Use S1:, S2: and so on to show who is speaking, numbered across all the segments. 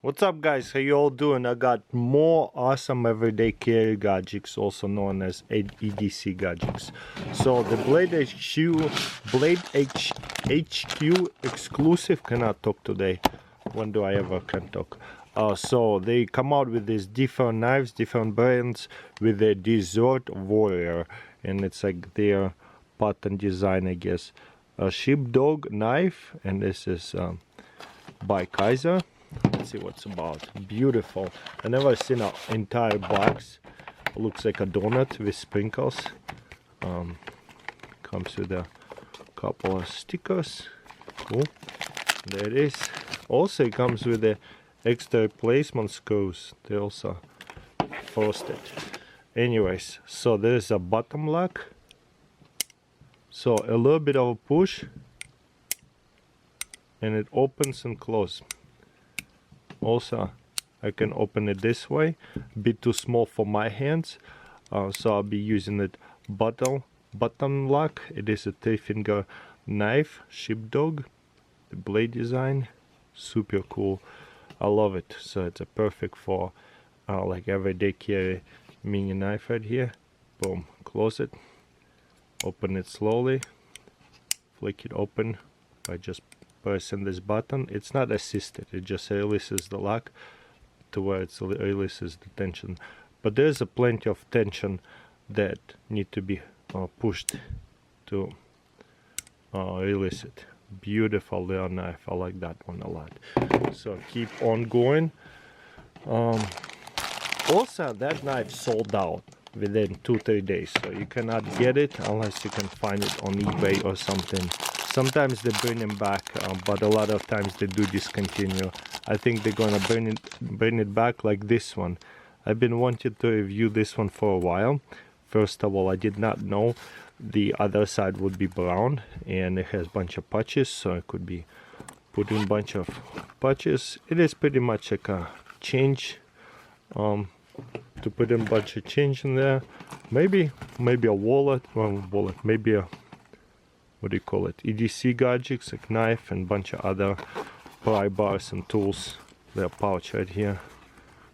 S1: What's up guys, how you all doing? I got more awesome everyday carry gadgets, also known as EDC gadgets. So the Blade HQ exclusive, cannot talk today. When do I ever can talk? So they come out with these different knives, different brands, with the Desert Warrior, and it's like their pattern design, I guess. A sheepdog knife, and this is by Kaiser. Let's see what's about. Beautiful. I never seen an entire box. Looks like a donut with sprinkles. Comes with a couple of stickers. Cool. There it is. Also it comes with the extra replacement screws. They're also frosted. Anyways, so there's a bottom lock. So a little bit of a push and it opens and closes. Also, I can open it this way, a bit too small for my hands, so I'll be using it bottom lock. It is a 3-finger knife, sheepdog, the blade design, super cool. I love it. So it's a perfect for like everyday carry mini knife right here. Boom, close it, open it slowly, flick it open by just pressing this button. It's not assisted, it just releases the lock to where it releases the tension, but there's a plenty of tension that need to be pushed to release it. Beautiful little knife, I like that one a lot. So keep on going. Also that knife sold out within 2-3 days, so you cannot get it unless you can find it on eBay or something. Sometimes they bring them back, but a lot of times they do discontinue. I think they're gonna bring it back like this one. I've been wanting to review this one for a while. First of all, I did not know the other side would be brown, and it has a bunch of patches, so I could be putting a bunch of patches. It is pretty much like a change, to put in a bunch of change in there. Maybe a wallet, maybe a, what do you call it, EDC gadgets, like knife and bunch of other pry bars and tools. Their pouch right here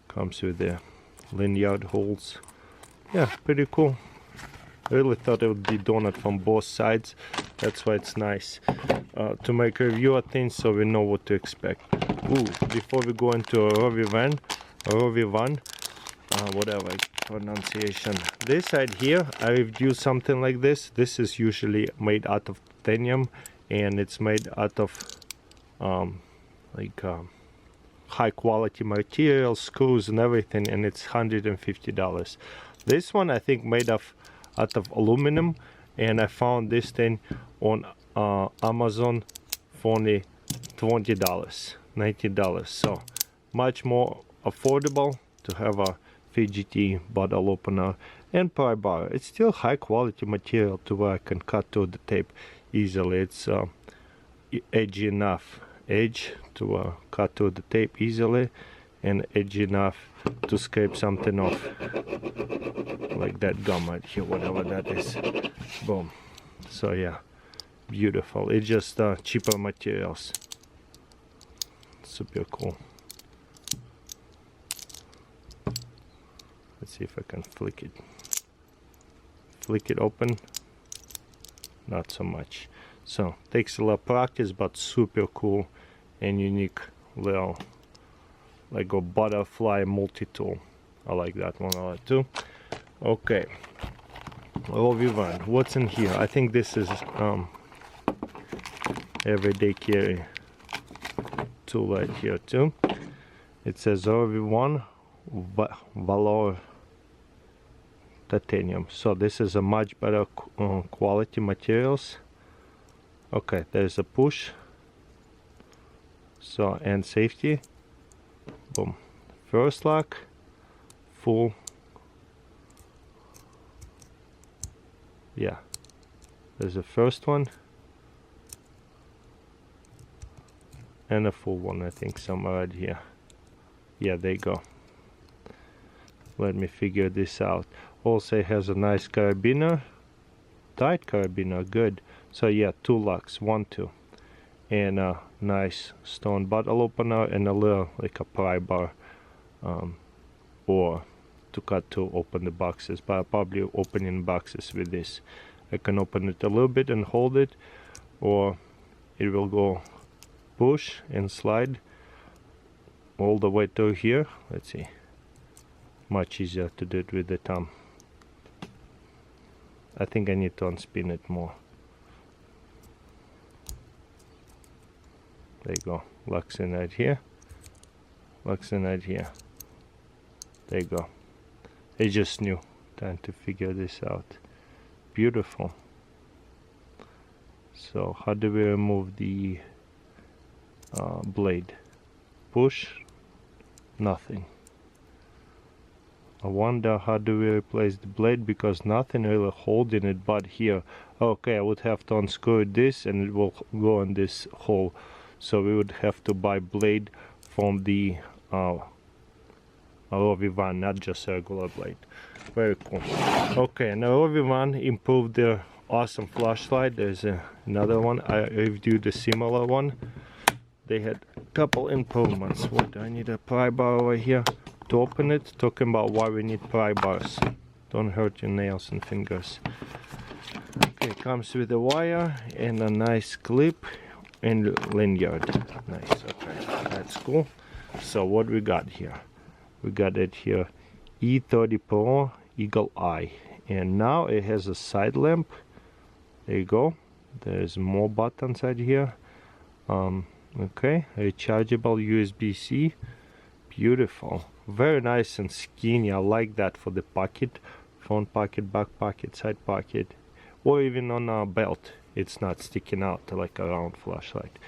S1: comes with the lanyard holes. Yeah, pretty cool. Really thought it would be donut from both sides. That's why it's nice to make a review of things, so we know what to expect. Ooh, before we go into a Rovivan, whatever pronunciation. This side here, I reviewed something like this. This is usually made out of titanium, and it's made out of high quality materials, screws and everything, and it's $150. This one I think made out of aluminum, and I found this thing on Amazon for only $20, $19, so much more affordable to have a fidgety bottle opener and pry bar. It's still high quality material to where I can cut through the tape easily. It's edgy enough to cut through the tape easily, and edgy enough to scrape something off, like that gum right here, whatever that is. Boom. So yeah, beautiful. It's just cheaper materials. Super cool. Let's see if I can flick it open. Not so much. So takes a lot of practice, but super cool and unique little, like a butterfly multi-tool. I like that one a lot too. Okay, Rovivan, what's in here? I think this is everyday carry tool right here too. It says Rovivan Valor titanium, so this is a much better quality materials. Okay, there's a push, so, and safety. Boom. First lock, full. Yeah, there's the first one and a full one, I think, somewhere right here. Yeah, there you go. Let me figure this out. Also it has a nice carabiner, tight carabiner, good. So yeah, 2 locks, 1, 2, and nice stone bottle opener and a little like a pry bar, or to cut to open the boxes, but I'll probably opening boxes with this. I can open it a little bit and hold it, or it will go push and slide all the way to here. Let's see, much easier to do it with the thumb. I think I need to unspin it more. There you go, locks in right here, locks in right here. There you go. It's just new, time to figure this out. Beautiful. So how do we remove the blade? Push, nothing. I wonder how do we replace the blade, because nothing really holding it but here. Okay, I would have to unscrew this and it will go in this hole. So we would have to buy blade from the ROV1, not just regular blade. Very cool. Okay, and ROV1 improved their awesome flashlight. There's another one. I reviewed a similar one. They had a couple improvements. What do I need? A pry bar over here to open it. Talking about why we need pry bars. Don't hurt your nails and fingers. Okay, comes with a wire and a nice clip and lanyard. Nice. Okay, that's cool. So what we got here? We got it here, E30 Pro Eagle Eye, and now it has a side lamp. There you go. There's more buttons right here. Okay, rechargeable USB-C. Beautiful, very nice and skinny. I like that for the pocket, front pocket, back pocket, side pocket, or even on a belt. It's not sticking out like a round flashlight.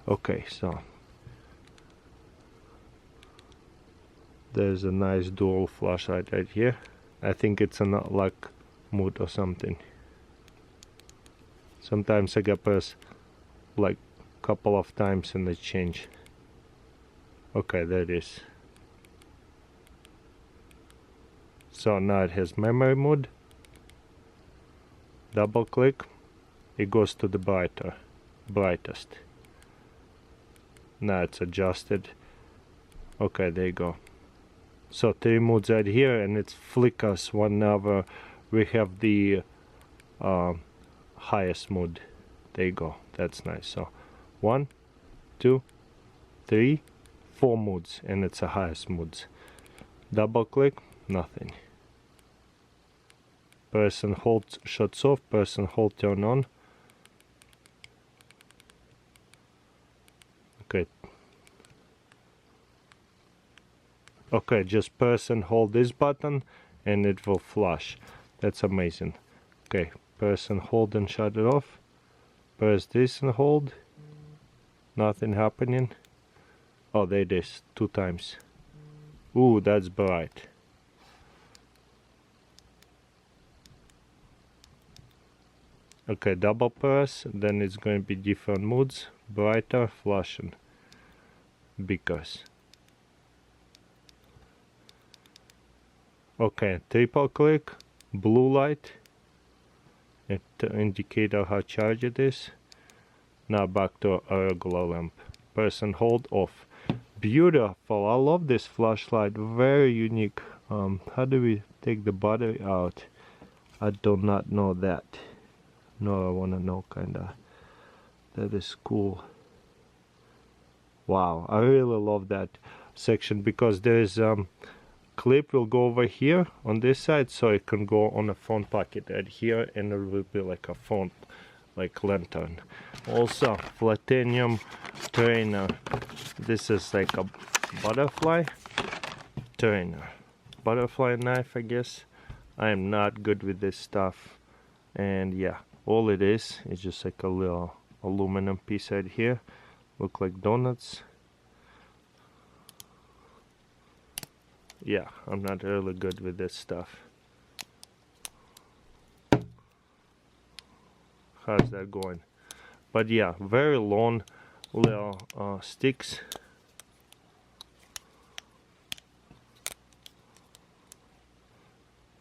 S1: Okay, so there's a nice dual flashlight right here. I think it's a lock mode or something. Sometimes I get press like a couple of times and they change. Okay, there it is. So now it has memory mode. Double click, it goes to the brightest. Now it's adjusted. Okay, there you go. So 3 modes right here, and it flickers whenever we have the highest mode. There you go, that's nice. So 1, 2, 3, 4 modes, and it's the highest modes. Double click, nothing. Press and hold shuts off, press and hold turn on. Okay. Okay, just press and hold this button and it will flash. That's amazing. Okay, press and hold and shut it off. Press this and hold. Nothing happening. Oh, there it is, 2 times. Ooh, that's bright. Okay, double press, then it's going to be different modes. Brighter, flashing. Because. Okay, triple click, blue light. It indicates how charged it is. Now back to a regular lamp. Press and hold off. Beautiful, I love this flashlight, very unique. How do we take the battery out? I do not know that. No, I want to know kinda. That is cool. Wow, I really love that section because there is clip will go over here on this side, so it can go on a front pocket right here, and it will be like a front, like lantern. Also, platinum trainer. This is like a butterfly trainer, butterfly knife, I guess. I am not good with this stuff, and yeah, all it is just like a little aluminum piece right here. Look like donuts. Yeah, I'm not really good with this stuff. How's that going? But yeah, very long little sticks.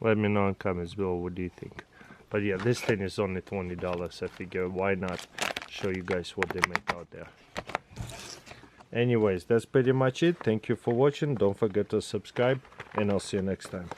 S1: Let me know in comments below, what do you think? But yeah, this thing is only $20. I figure why not show you guys what they make out there. Anyways, that's pretty much it. Thank you for watching. Don't forget to subscribe, and I'll see you next time.